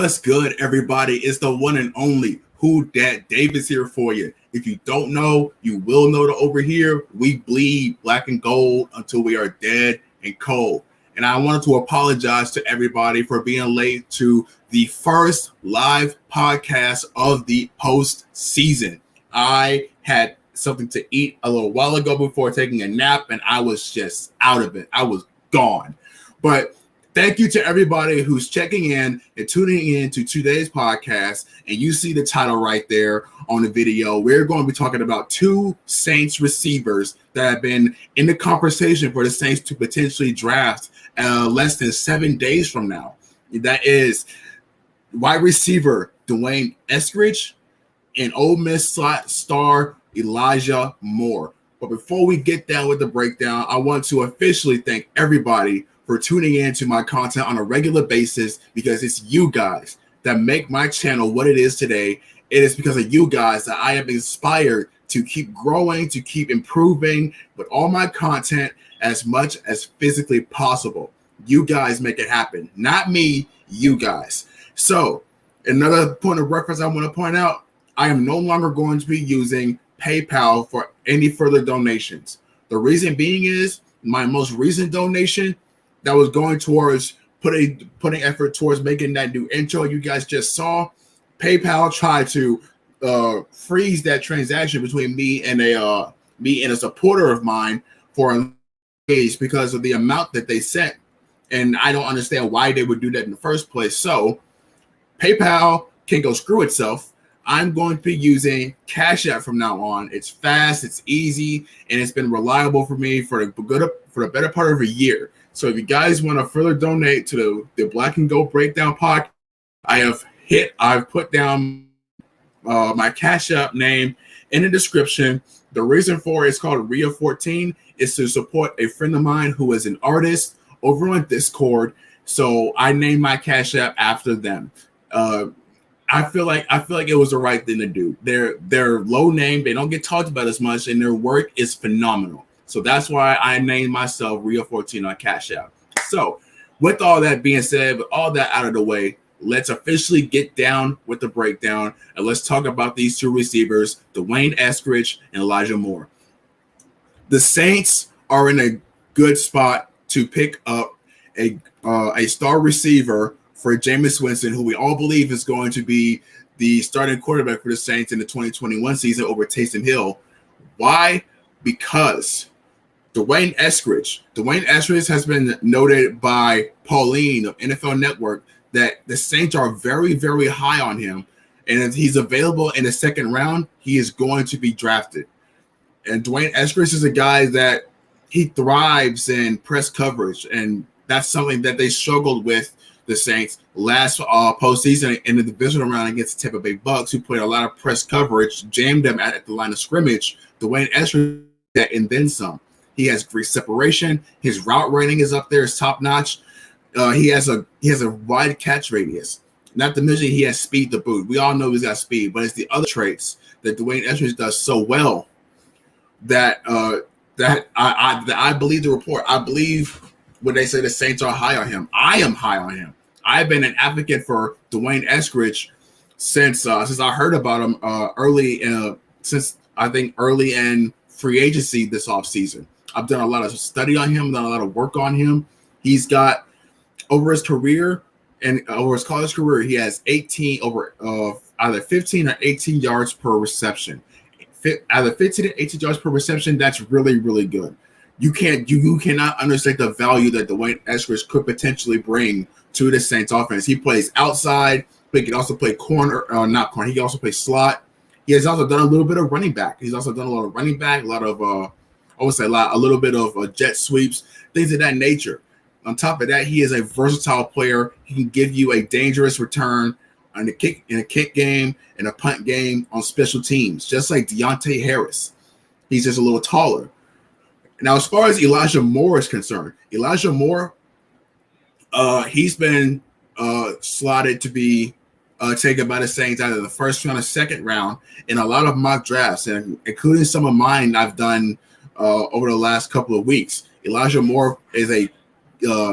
What's good, everybody? It's the one and only Who Dat Davis here for you. If you don't know, you will know that over here we bleed black and gold until we are dead and cold. And I wanted to apologize to everybody for being late to the first live podcast of the postseason. I had something to eat a little while ago before taking a nap, and I was just out of it. I was gone. But thank you to everybody who's checking in and tuning in to today's podcast. And you see the title right there on the video. We're going to be talking about two Saints receivers that have been in the conversation for the Saints to potentially draft less than 7 days from now. That is wide receiver Dwayne Eskridge and Ole Miss slot star Elijah Moore. But before we get down with the breakdown, I want to officially thank everybody for tuning in to my content on a regular basis, because it's you guys that make my channel what it is today. It is because of you guys that I am inspired to keep growing, to keep improving with all my content as much as physically possible. You guys make it happen, not me, you guys. So another point of reference I want to point out, I am no longer going to be using PayPal for any further donations. The reason being is my most recent donation that was going towards putting effort towards making that new intro you guys just saw. PayPal tried to freeze that transaction between me and a supporter of mine for days because of the amount that they sent, and I don't understand why they would do that in the first place. So PayPal can go screw itself. I'm going to be using CashApp from now on. It's fast, it's easy, and it's been reliable for me for the better part of a year. So if you guys want to further donate to the Black and Gold Breakdown podcast, I've put down my Cash App name in the description. The reason for it's called RiaXIV is to support a friend of mine who is an artist over on Discord. So I named my Cash App after them. I feel like it was the right thing to do. They're low name, they don't get talked about as much, and their work is phenomenal. So that's why I named myself RiaXIV on Cash App. So with all that being said, with all that out of the way, let's officially get down with the breakdown, and let's talk about these two receivers, Dwayne Eskridge and Elijah Moore. The Saints are in a good spot to pick up a star receiver for Jameis Winston, who we all believe is going to be the starting quarterback for the Saints in the 2021 season over Taysom Hill. Why? Because Dwayne Eskridge has been noted by Pauline of NFL Network that the Saints are very, very high on him. And if he's available in the second round, he is going to be drafted. And Dwayne Eskridge is a guy that he thrives in press coverage. And that's something that they struggled with, the Saints, last postseason in the divisional round against the Tampa Bay Bucks, who played a lot of press coverage, jammed them at the line of scrimmage. Dwayne Eskridge that and then some. He has great separation. His route running is up there, is top notch. He has a wide catch radius. Not to mention he has speed to boot. We all know he's got speed, but it's the other traits that Dwayne Eskridge does so well that I believe the report. I believe when they say the Saints are high on him. I am high on him. I've been an advocate for Dwayne Eskridge since I heard about him early in free agency this offseason. I've done a lot of study on him, done a lot of work on him. He's got over his career and over his college career, he has either 15 or 18 yards per reception. Either 15 to 18 yards per reception, that's really, really good. You cannot understate the value that Dwayne Eskridge could potentially bring to the Saints offense. He plays outside, but he can also play corner, not corner. He can also play slot. He has also done a little bit of running back. He's also done a lot of running back, a little bit of jet sweeps, things of that nature. On top of that, he is a versatile player. He can give you a dangerous return in a kick game, and a punt game on special teams, just like Deontay Harris. He's just a little taller. Now, as far as Elijah Moore is concerned, Elijah Moore, he's been slotted to be taken by the Saints either the first round or second round in a lot of mock drafts, and including some of mine I've done over the last couple of weeks. Elijah Moore is a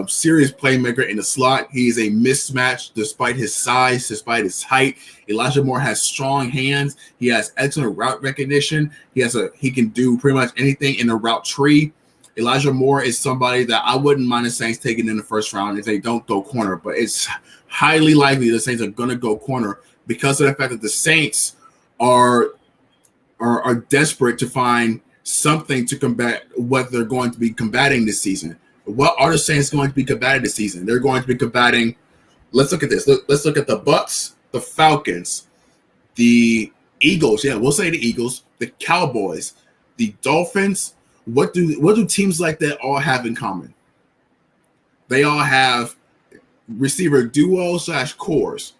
serious playmaker in the slot. He is a mismatch despite his size, despite his height. Elijah Moore has strong hands. He has excellent route recognition. He can do pretty much anything in the route tree. Elijah Moore is somebody that I wouldn't mind the Saints taking in the first round if they don't go corner, but it's highly likely the Saints are going to go corner because of the fact that the Saints are desperate to find something to combat what they're going to be combating this season. What are the Saints going to be combating this season? They're going to be combating. Let's look at this. Let's look at the Bucks, the Falcons, the Eagles. Yeah, we'll say the Eagles, the Cowboys, the Dolphins. What do teams like that all have in common? They all have receiver duo / cores.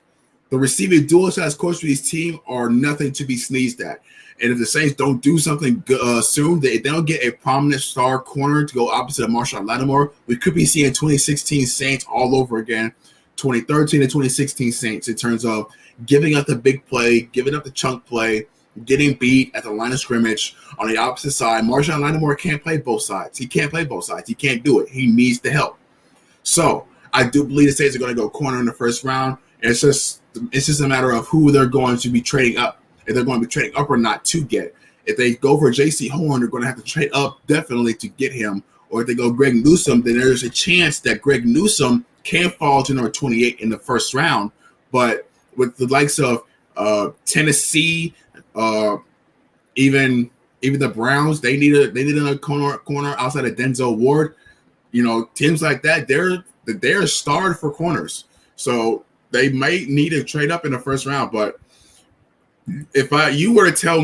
The receiver duo / cores for these teams are nothing to be sneezed at. And if the Saints don't do something soon, they don't get a prominent star corner to go opposite of Marshawn Lattimore, we could be seeing 2016 Saints all over again, 2013 and 2016 Saints in terms of giving up the big play, giving up the chunk play, getting beat at the line of scrimmage on the opposite side. Marshawn Lattimore can't play both sides. He can't play both sides. He can't do it. He needs the help. So I do believe the Saints are going to go corner in the first round. And it's just a matter of who they're going to be trading up. If they're going to be trading up or not to get. If they go for J.C. Horn, they're going to have to trade up definitely to get him. Or if they go Greg Newsome, then there's a chance that Greg Newsome can fall to number 28 in the first round. But with the likes of Tennessee, even the Browns, they needed a corner outside of Denzel Ward. You know, teams like that, they're starved for corners. So they might need to trade up in the first round, but if you were to tell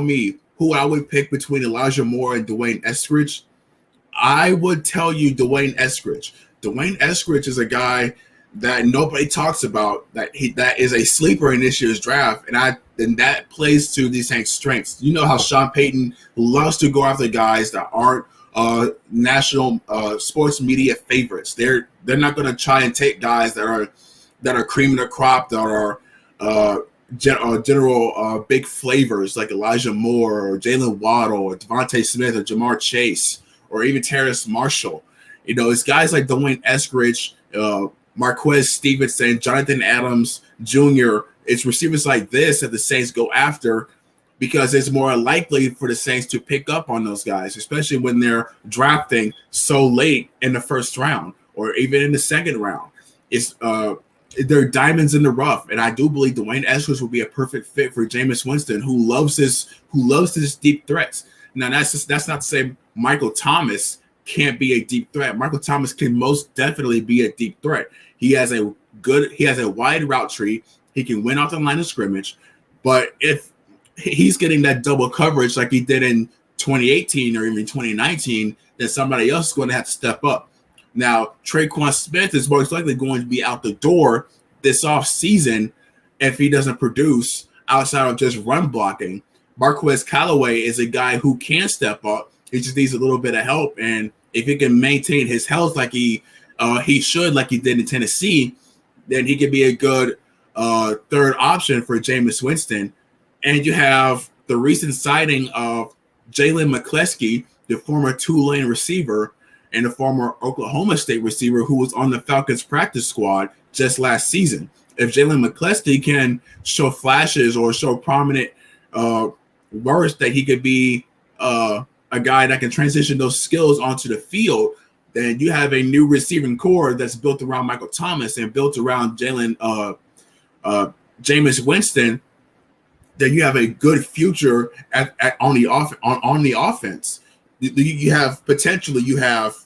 me who I would pick between Elijah Moore and Dwayne Eskridge, I would tell you Dwayne Eskridge. Dwayne Eskridge is a guy that nobody talks about, that is a sleeper in this year's draft, and that plays to these Saints' strengths. You know how Sean Payton loves to go after guys that aren't national sports media favorites. They're not going to try and take guys that are cream of the crop, that are general big flavors like Elijah Moore or Jalen Waddle or Devontae Smith or Jamar Chase or even Terrace Marshall. You know, it's guys like Dwayne Eskridge, Marquez Stevenson, Jonathan Adams Jr. It's receivers like this that the Saints go after because it's more likely for the Saints to pick up on those guys, especially when they're drafting so late in the first round or even in the second round. They're diamonds in the rough, and I do believe Dwayne Eskridge will be a perfect fit for Jameis Winston, who loves his deep threats. Now that's not to say Michael Thomas can't be a deep threat. Michael Thomas can most definitely be a deep threat. He has a wide route tree. He can win off the line of scrimmage, but if he's getting that double coverage like he did in 2018 or even 2019, then somebody else is going to have to step up. Now, Traquan Smith is most likely going to be out the door this offseason if he doesn't produce outside of just run blocking. Marquez Callaway is a guy who can step up. He just needs a little bit of help. And if he can maintain his health like he should, like he did in Tennessee, then he could be a good third option for Jameis Winston. And you have the recent signing of Jalen McCleskey, the former Tulane receiver, and a former Oklahoma State receiver who was on the Falcons practice squad just last season. If Jalen McCleskey can show flashes or show prominent words that he could be a guy that can transition those skills onto the field, then you have a new receiving core that's built around Michael Thomas and built around Jameis Winston. Then you have a good future on the offense. You have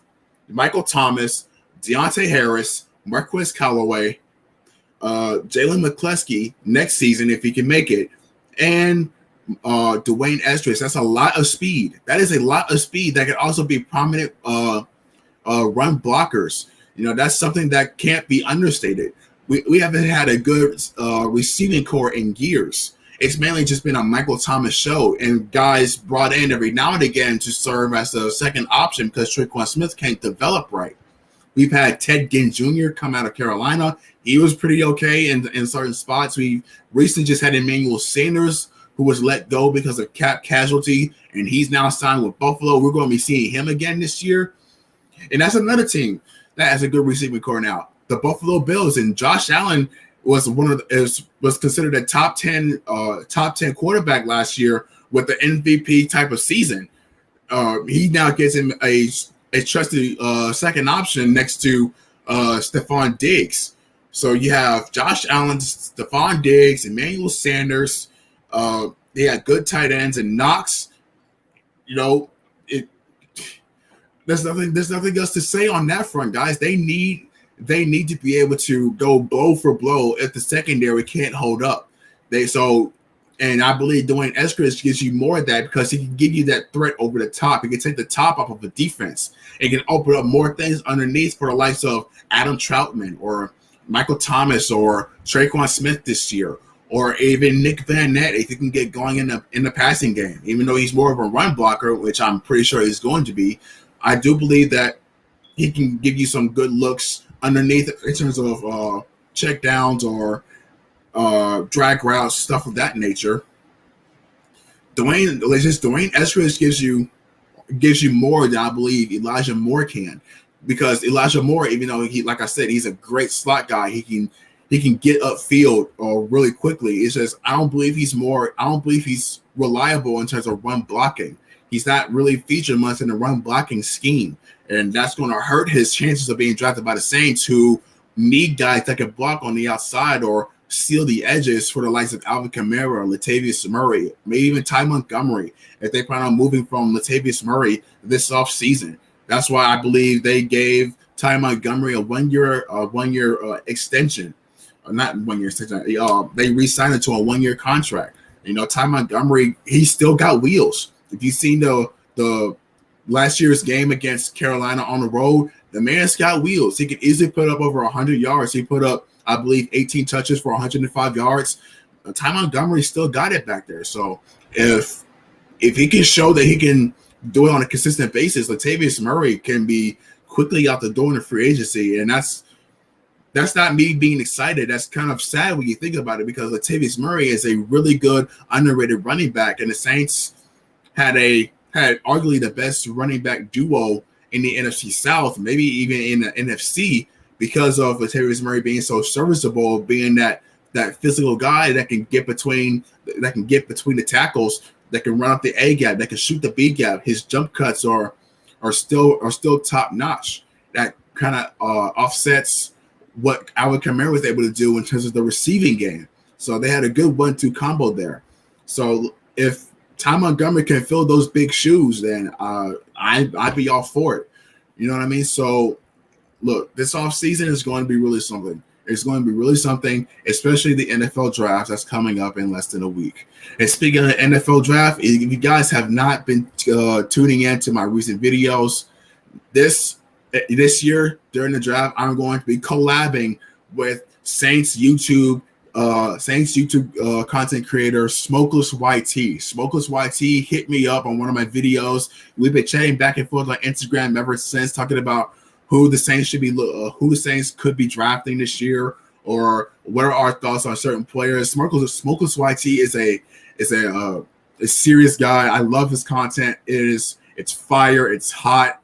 Michael Thomas, Deontay Harris, Marquez Callaway, Jalen McCleskey next season if he can make it, and Dwayne Eskridge. That's a lot of speed. That is a lot of speed that can also be prominent run blockers. You know, that's something that can't be understated. We haven't had a good receiving core in years. It's mainly just been a Michael Thomas show and guys brought in every now and again to serve as a second option because Traquan Smith can't develop right. We've had Ted Ginn Jr. come out of Carolina. He was pretty okay in certain spots. We recently just had Emmanuel Sanders, who was let go because of cap casualty, and he's now signed with Buffalo. We're going to be seeing him again this year. And that's another team that has a good receiving core now. The Buffalo Bills, and Josh Allen was was considered a top 10 quarterback last year with the MVP type of season. He now gets him a trusted second option next to Stephon Diggs. So you have Josh Allen, Stephon Diggs, Emmanuel Sanders. They had good tight ends, and Knox. You know, there's nothing else to say on that front, guys. They need to be able to go blow for blow if the secondary can't hold up. And I believe Dwayne Eskridge gives you more of that because he can give you that threat over the top. He can take the top off of a defense. It can open up more things underneath for the likes of Adam Troutman or Michael Thomas or Traquan Smith this year, or even Nick Van Nett if he can get going in the passing game. Even though he's more of a run blocker, which I'm pretty sure he's going to be, I do believe that he can give you some good looks underneath in terms of check downs or drag routes, stuff of that nature. Dwayne Eskridge gives you more than I believe Elijah Moore can, because Elijah Moore, even though like I said, he's a great slot guy, he can get upfield really quickly. It's just I don't believe he's reliable in terms of run blocking. He's not really featured much in the run blocking scheme, and that's going to hurt his chances of being drafted by the Saints, who need guys that can block on the outside or seal the edges for the likes of Alvin Kamara, Latavius Murray, maybe even Ty Montgomery, if they plan on moving from Latavius Murray this offseason. That's why I believe they gave Ty Montgomery a one-year extension. Not 1 year extension. They re-signed it to a 1 year contract. You know, Ty Montgomery, he's still got wheels. If you've seen the last year's game against Carolina on the road, the man's got wheels. He can easily put up over 100 yards. He put up, I believe, 18 touches for 105 yards. Ty Montgomery still got it back there. So if he can show that he can do it on a consistent basis, Latavius Murray can be quickly out the door in the free agency. And that's not me being excited. That's kind of sad when you think about it, because Latavius Murray is a really good underrated running back, and the Saints had arguably the best running back duo in the NFC South, maybe even in the NFC, because of Latavius Murray being so serviceable, being that physical guy that can get between the tackles, that can run up the A gap, that can shoot the B gap. His jump cuts are still top notch. That kind of offsets what Alvin Kamara was able to do in terms of the receiving game. So they had a good 1-2 combo there. So if Ty Montgomery can fill those big shoes, then I'd be all for it. You know what I mean? So look, this offseason is going to be really something. It's going to be really something, especially the NFL draft that's coming up in less than a week. And speaking of the NFL draft, if you guys have not been tuning in to my recent videos, this year during the draft, I'm going to be collabing with Saints YouTube content creator Smokeless YT. Smokeless YT hit me up on one of my videos. We've been chatting back and forth on Instagram ever since, talking about who the Saints could be drafting this year, or what are our thoughts on certain players. Smokeless YT is a serious guy. I love his content. It's fire. It's hot.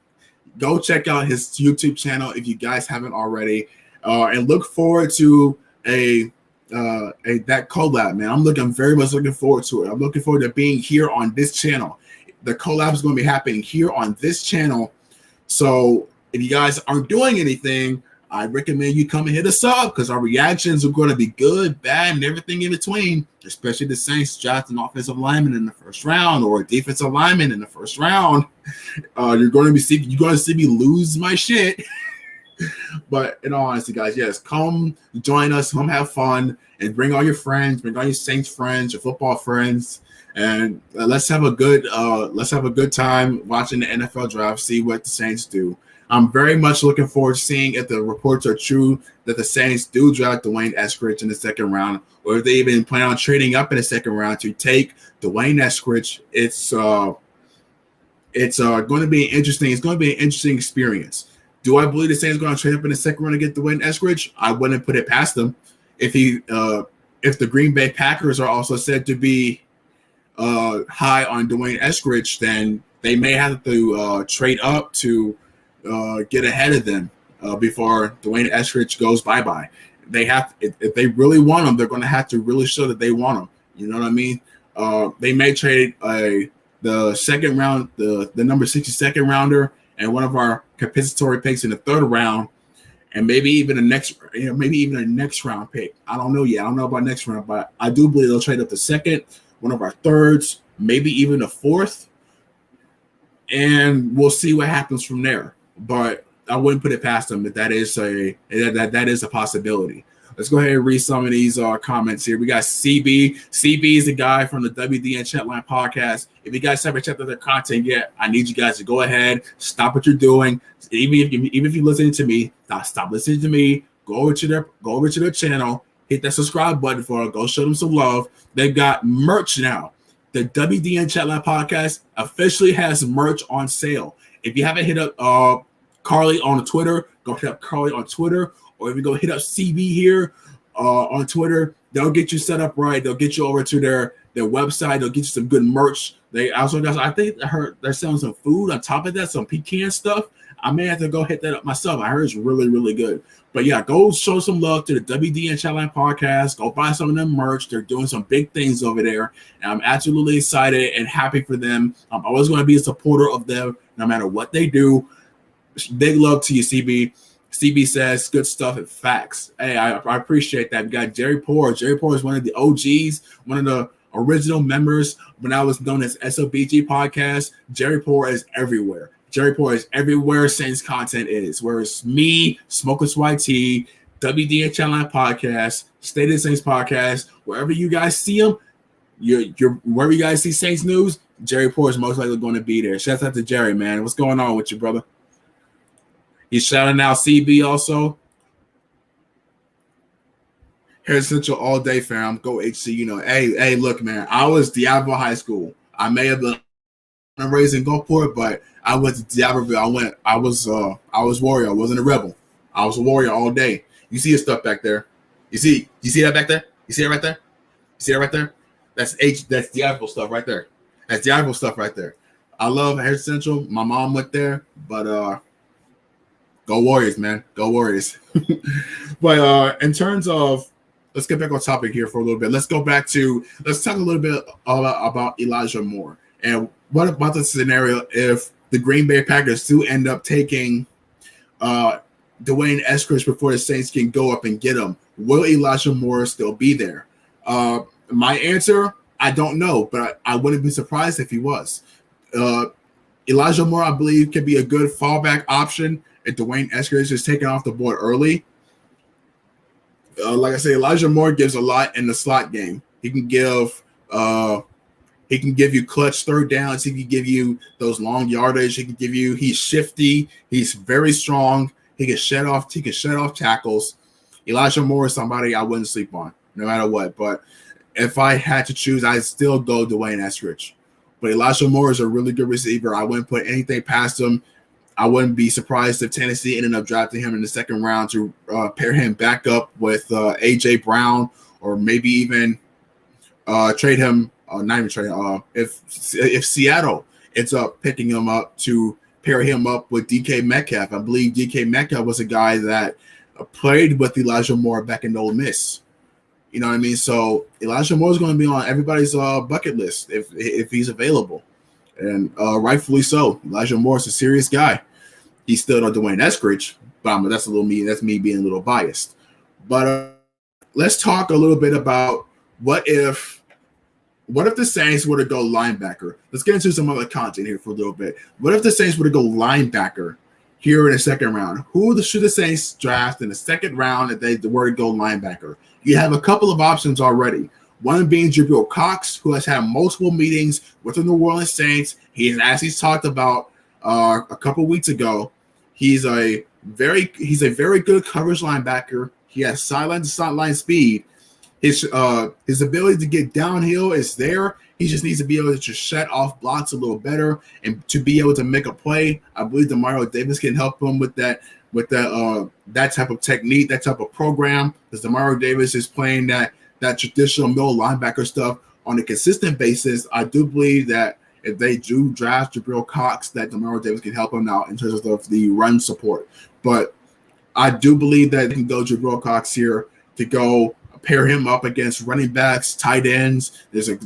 Go check out his YouTube channel if you guys haven't already, and look forward to that collab, man. I'm very much looking forward to it. I'm looking forward to being here on this channel. The collab is going to be happening here on this channel. So if you guys aren't doing anything, I recommend you come and hit us up, because our reactions are going to be good, bad, and everything in between, especially the Saints drafting an offensive lineman in the first round or a defensive lineman in the first round. You're going to see me lose my shit. But in all honesty, guys, yes, come join us, come have fun, and bring all your friends, bring all your Saints friends, your football friends, and let's have a good time watching the NFL draft, see what the Saints do. I'm very much looking forward to seeing if the reports are true that the Saints do draft Dwayne Eskridge in the second round, or if they even plan on trading up in the second round to take Dwayne Eskridge. It's going to be interesting. It's going to be an interesting experience. Do I believe the Saints are going to trade up in the second round to get Dwayne Eskridge? I wouldn't put it past them. If the Green Bay Packers are also said to be high on Dwayne Eskridge, then they may have to trade up to get ahead of them before Dwayne Eskridge goes bye-bye. They have, if they really want him, they're going to have to really show that they want him. You know what I mean? They may trade the second round, the number 62nd rounder, and one of our compensatory picks in the third round, and maybe even a next round pick. I don't know yet. I don't know about next round, but I do believe they'll trade up the second, one of our thirds, maybe even the fourth, and we'll see what happens from there. But I wouldn't put it past them that is a possibility. Let's go ahead and read some of these comments here. We got CB. CB is the guy from the WDN Chatline podcast. If you guys haven't checked out their content yet, I need you guys to go ahead, stop what you're doing. Even if you're listening to me, stop listening to me. Go over to their channel, hit that subscribe button for them. Go show them some love. They've got merch now. The WDN Chatline podcast officially has merch on sale. If you haven't hit up Carly on Twitter, go hit up Carly on Twitter. Or if you go hit up CB here on Twitter, they'll get you set up right. They'll get you over to their website. They'll get you some good merch. They also, I think I heard they're selling some food on top of that, some pecan stuff. I may have to go hit that up myself. I heard it's really, really good. But yeah, go show some love to the WDN Chatline podcast. Go buy some of them merch. They're doing some big things over there. And I'm absolutely excited and happy for them. I'm always going to be a supporter of them no matter what they do. Big love to you, CB. CB says good stuff and facts. Hey, I appreciate that. We got Jerry Poor. Jerry Poor is one of the OGs, one of the original members when I was known as SOBG podcast. Jerry Poor is everywhere. Jerry Poor is everywhere Saints content is. Whereas me, Smokeless YT, WDN Chatline podcast, State of the Saints podcast, wherever you guys see them, wherever you guys see Saints news, Jerry Poor is most likely going to be there. Shout out to Jerry, man. What's going on with you, brother? He's shouting out CB also. Harris Central all day, fam. Go HC. You know, hey, look, man. I was Diablo High School. I may have been raised in Gulfport, but I went to Diabloville. I was warrior. I wasn't a rebel. I was a warrior all day. You see his stuff back there. You see that back there? You see it right there? You see it right there? That's Diablo stuff right there. That's Diablo stuff right there. I love Harris Central. My mom went there, but go Warriors, man. Go Warriors. But in terms of, let's get back on topic here for a little bit. Let's talk a little bit about Elijah Moore. And what about the scenario if the Green Bay Packers do end up taking Dwayne Eskridge before the Saints can go up and get him? Will Elijah Moore still be there? My answer, I don't know, but I wouldn't be surprised if he was. Elijah Moore, I believe, can be a good fallback option if Dwayne Eskridge is taken off the board early. Like I say, Elijah Moore gives a lot in the slot game. He can give you clutch third downs. He can give you those long yardage. He's shifty. He's very strong. He can shut off tackles. Elijah Moore is somebody I wouldn't sleep on, no matter what. But if I had to choose, I'd still go Dwayne Eskridge. But Elijah Moore is a really good receiver. I wouldn't put anything past him. I wouldn't be surprised if Tennessee ended up drafting him in the second round to pair him back up with A.J. Brown, or maybe even trade him. Not even trade him. If Seattle ends up picking him up to pair him up with DK Metcalf. I believe DK Metcalf was a guy that played with Elijah Moore back in Ole Miss. You know what I mean? So Elijah Moore is going to be on everybody's bucket list if he's available. And rightfully so. Elijah Moore is a serious guy. He's still not Dwayne Eskridge, but that's me being a little biased. But let's talk a little bit about what if the Saints were to go linebacker. Let's get into some other content here for a little bit. What if the Saints were to go linebacker here in the second round? Who should the Saints draft in the second round if they were to go linebacker? You have a couple of options already. One being Jabril Cox, who has had multiple meetings with the New Orleans Saints. As he's talked about a couple weeks ago, he's a very good coverage linebacker. He has sideline to sideline speed. His ability to get downhill is there. He just needs to be able to just shut off blocks a little better and to be able to make a play. I believe Demario Davis can help him with that type of technique, that type of program, because Demario Davis is playing that traditional middle linebacker stuff on a consistent basis. I do believe that if they do draft Jabril Cox, that Demario Davis can help him out in terms of the run support. But I do believe that they can go Jabril Cox here to go pair him up against running backs, tight ends. There's a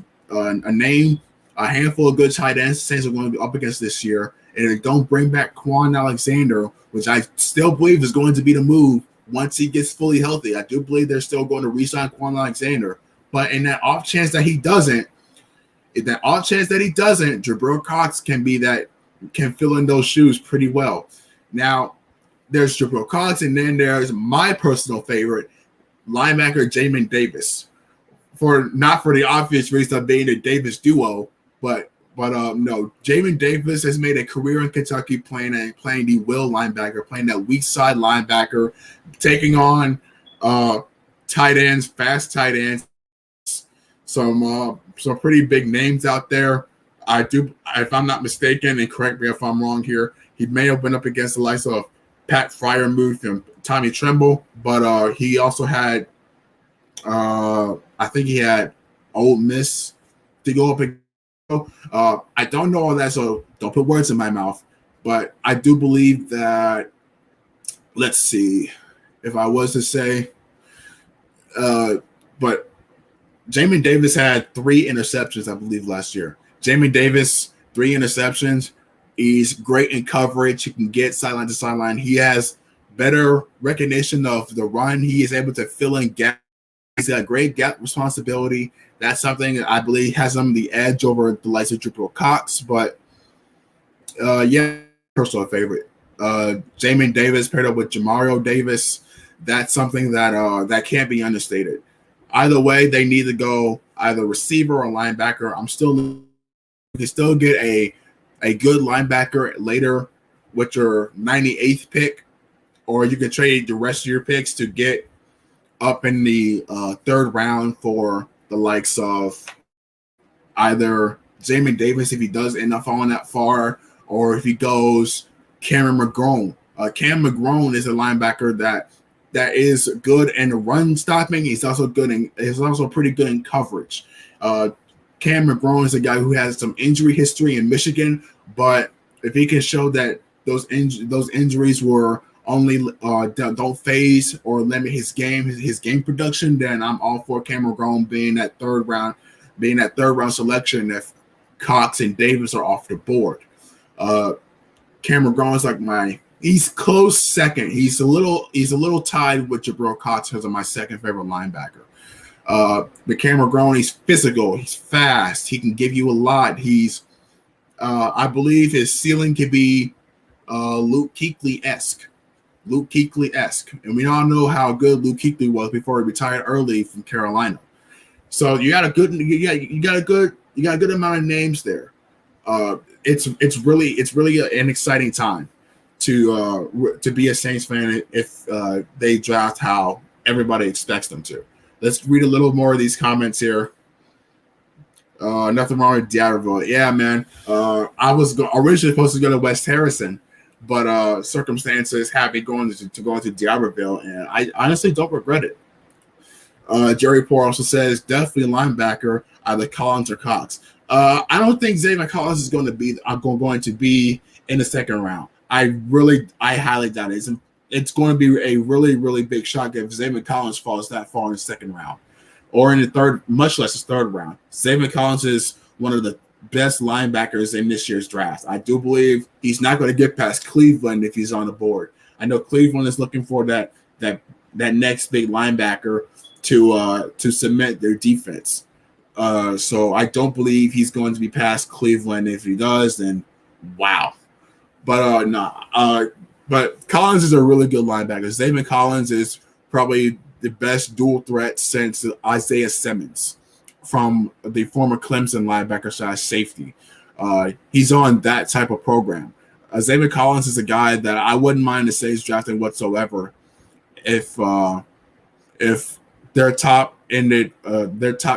handful of good tight ends the Saints are going to be up against this year. And if they don't bring back Quan Alexander, which I still believe is going to be the move once he gets fully healthy. I do believe they're still going to re-sign Quan Alexander. But in that off chance that he doesn't, Jabril Cox can fill in those shoes pretty well. Now, there's Jabril Cox, and then there's my personal favorite, linebacker Jamin Davis. Not for the obvious reason of being a Davis duo, but no, Jamin Davis has made a career in Kentucky playing the will linebacker, playing that weak side linebacker, taking on tight ends, fast tight ends, some pretty big names out there. If I'm not mistaken, and correct me if I'm wrong here, he may have been up against the likes of Pat Fryermuth and Tommy Tremble, but he also had, I think he had Ole Miss to go up against. I don't know all that, so don't put words in my mouth. But I do believe that, let's see, if I was to say, but Jamin Davis had 3 interceptions, I believe, last year. Jamin Davis, 3 interceptions. He's great in coverage. He can get sideline to sideline. He has better recognition of the run. He is able to fill in gaps. He's got great gap responsibility. That's something that I believe has him the edge over the likes of Jabril Cox. But, personal favorite. Jamin Davis paired up with Demario Davis. That's something that can't be understated. Either way, they need to go either receiver or linebacker. You can still get a good linebacker later with your 98th pick, or you can trade the rest of your picks to get up in the 3rd round for the likes of either Jamin Davis if he does end up falling that far, or if he goes Cameron Mcgrone. Cam Mcgrone is a linebacker that is good in run stopping. He's also pretty good in coverage. Cam Mcgrone is a guy who has some injury history in Michigan, but if he can show that those injuries were only don't phase or limit his game production, then I'm all for Cam Mcgrone being that third round selection if Cox and Davis are off the board. Cam Mcgrone is he's close second. He's a little tied with Jabril Cox as my second favorite linebacker. But Cam Mcgrone, he's physical, he's fast, he can give you a lot. I believe his ceiling could be Luke Kuechly-esque. And we all know how good Luke Kuechly was before he retired early from Carolina. So you got a good amount of names there. It's really an exciting time to be a Saints fan if they draft how everybody expects them to. Let's read a little more of these comments here. Nothing wrong with D'Iberville. Yeah, man. I was originally supposed to go to West Harrison, but circumstances have me going to D'Iberville, and I honestly don't regret it. Jerry Poor also says definitely linebacker, either Collins or Cox. I don't think Xavier Collins is going to be in the 2nd round. I highly doubt it. It's going to be a really, really big shock if Xavier Collins falls that far in the 2nd round, or in the 3rd, much less the 3rd round. Xavier Collins is one of the best linebackers in this year's draft. I do believe he's not going to get past Cleveland if he's on the board. I know Cleveland is looking for that next big linebacker to cement their defense. So I don't believe he's going to be past Cleveland. If he does, then wow. But but Collins is a really good linebacker. Xavier Collins is probably the best dual threat since Isaiah Simmons from the former Clemson linebacker / safety. He's on that type of program. Xavier Collins is a guy that I wouldn't mind the Saints drafting whatsoever if their top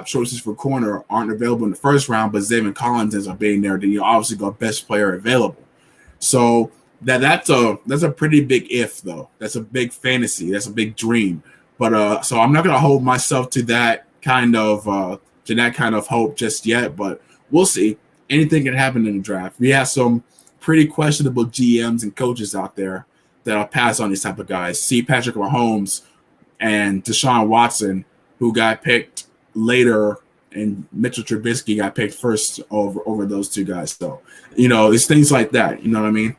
choices for corner aren't available in the 1st round, but Xavier Collins ends up being there. Then you obviously go best player available. So that's a pretty big if, though. That's a big fantasy. That's a big dream. But so I'm not going to hold myself to that kind of hope just yet. But we'll see. anything can happen in the draft. We have some pretty questionable GMs and coaches out there that'll pass on these type of guys. See Patrick Mahomes and Deshaun Watson, who got picked later, and Mitchell Trubisky got picked first over those two guys. So, it's things like that. You know what I mean?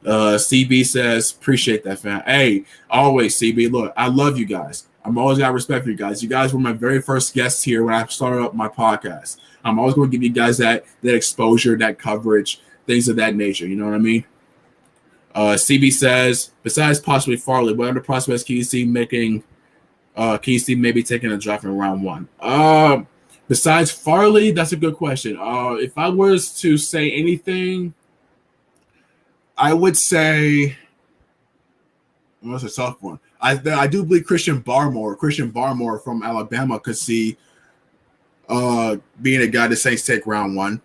CB says, appreciate that, fan. Hey, always, CB. Look, I love you guys. I'm always got respect for you guys. You guys were my very first guests here when I started up my podcast. I'm always going to give you guys that exposure, that coverage, things of that nature. You know what I mean? CB says, besides possibly Farley, what other prospects can you see making? Can you see maybe taking a draft in round 1? Besides Farley, that's a good question. If I was to say anything, I would say, what's a tough one? I do believe Christian Barmore from Alabama could see being a guy the Saints take round 1.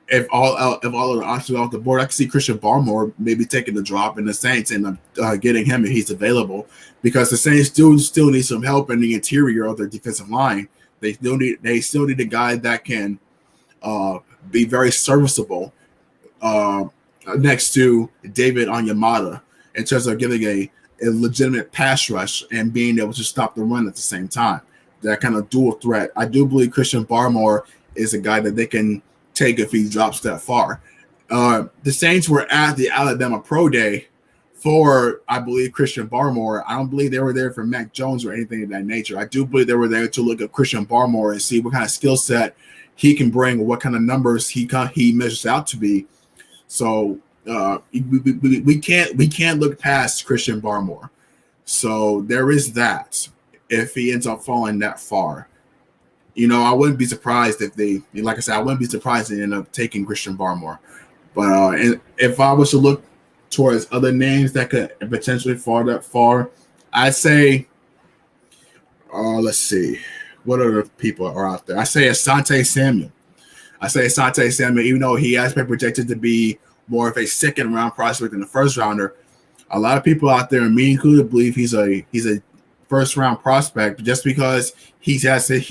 If all of the options off the board, I can see Christian Barmore maybe taking the drop in the Saints and getting him if he's available, because the Saints still need some help in the interior of their defensive line. They still need a guy that can be very serviceable next to David Onyemata in terms of giving a legitimate pass rush and being able to stop the run at the same time. That kind of dual threat. I do believe Christian Barmore is a guy that they can take if he drops that far. The Saints were at the Alabama Pro Day for, I believe, Christian Barmore. I don't believe they were there for Mac Jones or anything of that nature. I do believe they were there to look at Christian Barmore and see what kind of skill set he can bring, what kind of numbers he measures out to be. So we can't look past Christian Barmore. So there is that. If he ends up falling that far, I wouldn't be surprised if I wouldn't be surprised if they end up taking Christian Barmore. But and if I was to look towards other names that could potentially fall that far, I'd say, let's see, what other people are out there? I say Asante Samuel. Even though he has been projected to be more of a second round prospect than the first rounder, a lot of people out there, me included, believe he's a first round prospect. Just because he has a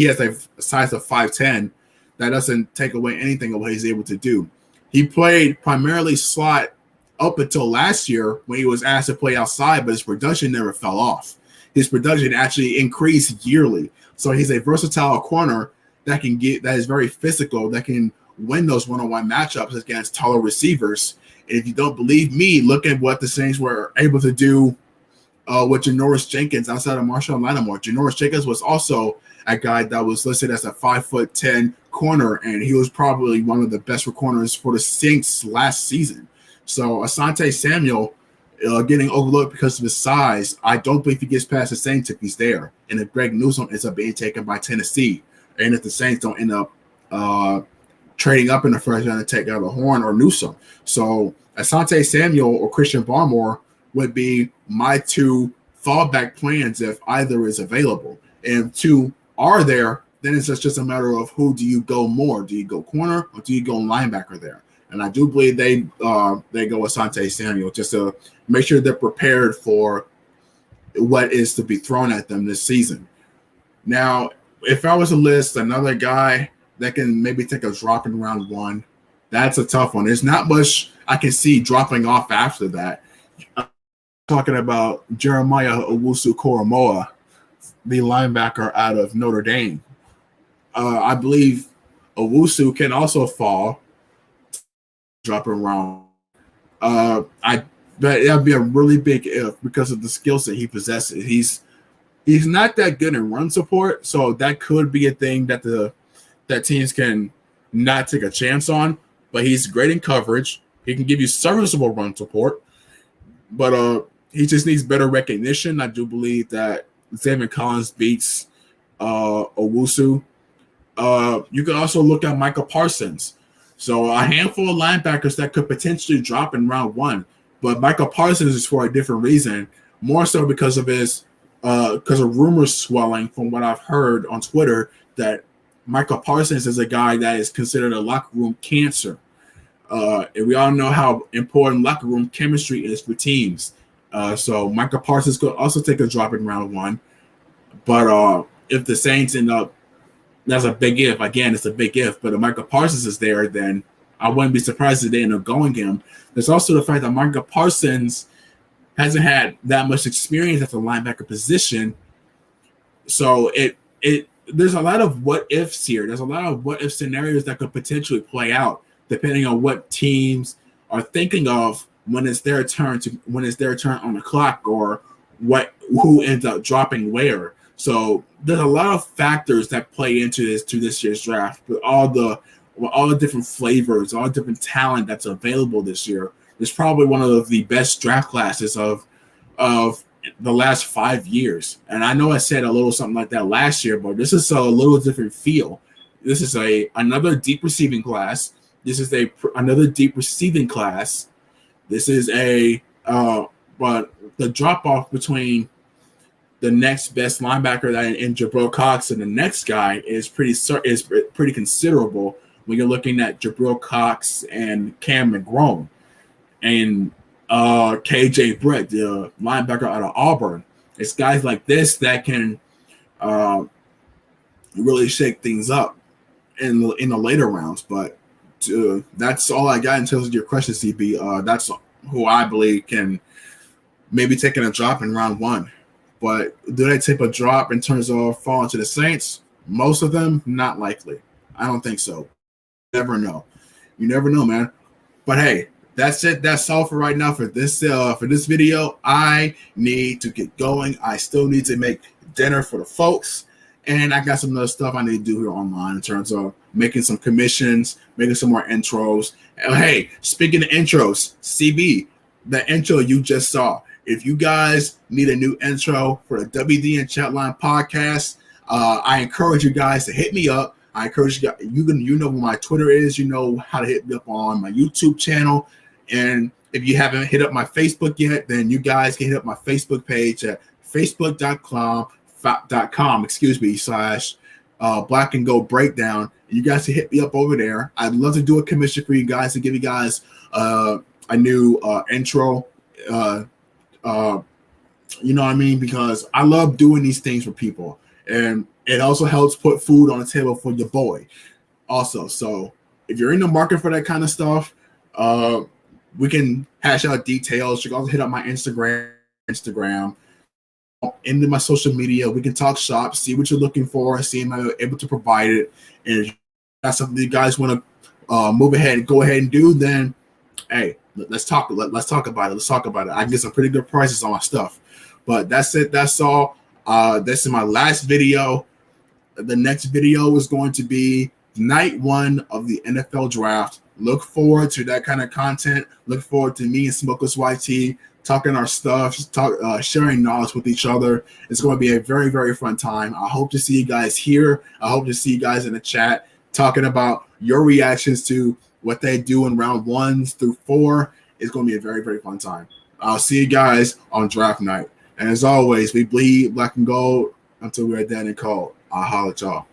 size of 5'10", that doesn't take away anything of what he's able to do. He played primarily slot up until last year when he was asked to play outside, but his production never fell off. His production actually increased yearly. So he's a versatile corner that is very physical, that can win those one-on-one matchups against taller receivers. And if you don't believe me, look at what the Saints were able to do with Janoris Jenkins outside of Marshawn Lattimore. Janoris Jenkins was also a guy that was listed as a 5'10" corner, and he was probably one of the best corners for the Saints last season. So Asante Samuel getting overlooked because of his size, I don't believe he gets past the Saints if he's there. And if Greg Newsome ends up being taken by Tennessee, and if the Saints don't end up trading up in the first round to take out a Horn or Newsome. So Asante Samuel or Christian Barmore would be my two fallback plans if either is available. And if two are there, then it's just a matter of who do you go more? Do you go corner or do you go linebacker there? And I do believe they go Asante Samuel just to make sure they're prepared for what is to be thrown at them this season. Now, if I was to list another guy that can maybe take a drop in round 1, that's a tough one. There's not much I can see dropping off after that. I'm talking about Jeremiah Wusu-Koromoa, the linebacker out of Notre Dame. I believe Owusu can also fall, drop around. But that'd be a really big if because of the skill set he possesses. He's not that good in run support, so that could be a thing that teams can not take a chance on. But he's great in coverage. He can give you serviceable run support, but he just needs better recognition. I do believe that Xavier Collins beats Owusu. You can also look at Michael Parsons. So a handful of linebackers that could potentially drop in round 1, but Michael Parsons is for a different reason, more so because of rumors swelling from what I've heard on Twitter that Michael Parsons is a guy that is considered a locker room cancer. And we all know how important locker room chemistry is for teams. So Michael Parsons could also take a drop in round 1. But if the Saints end up, that's a big if. Again, it's a big if. But if Michael Parsons is there, then I wouldn't be surprised if they end up going him. There's also the fact that Micah Parsons hasn't had that much experience at the linebacker position. So there's a lot of what ifs here. There's a lot of what if scenarios that could potentially play out depending on what teams are thinking of when it's their turn on the clock, or who ends up dropping where. So there's a lot of factors that play into this year's draft, but all the different flavors, all the different talent that's available this year. It's probably one of the best draft classes of the last 5 years. And I know I said a little something like that last year, but this is a little different feel. This is another deep receiving class. This is another deep receiving class. This is but the drop off between the next best linebacker in Jabril Cox and the next guy is pretty considerable when you're looking at Jabril Cox and Cam Mcgrone and KJ Brett, the linebacker out of Auburn. It's guys like this that can really shake things up in the later rounds. But that's all I got in terms of your question, CB. That's who I believe can maybe taking a drop in round 1. But do they take a drop in terms of falling to the Saints? Most of them, not likely. I don't think so. Never know. You never know, man. But hey, that's it. That's all for right now for this video. I need to get going. I still need to make dinner for the folks. And I got some other stuff I need to do here online in terms of making some commissions, making some more intros. And hey, speaking of intros, CB, the intro you just saw. If you guys need a new intro for the WD and Chatline podcast, I encourage you guys to hit me up. I encourage you guys, you know where my Twitter is. You know how to hit me up on my YouTube channel. And if you haven't hit up my Facebook yet, then you guys can hit up my Facebook page at facebook.com / Black and Gold Breakdown. You guys can hit me up over there. I'd love to do a commission for you guys to give you guys a new intro. You know what I mean? Because I love doing these things for people, and it also helps put food on the table for your boy. Also, so if you're in the market for that kind of stuff, we can hash out details. You can also hit up my Instagram, into my social media. We can talk shop, see what you're looking for, see if I'm able to provide it. And if that's something you guys want to move ahead and go ahead and do, then hey, let's talk about it. Let's talk about it. I can get some pretty good prices on my stuff. But that's it. That's all. This is my last video. The next video is going to be night 1 of the NFL draft. Look forward to that kind of content. Look forward to me and Smokeless YT talking our stuff, sharing knowledge with each other. It's going to be a very, very fun time. I hope to see you guys here. I hope to see you guys in the chat talking about your reactions to what they do in round 1 through 4. It's going to be a very, very fun time. I'll see you guys on draft night. And as always, we bleed black and gold until we're dead and cold. I'll holler at y'all.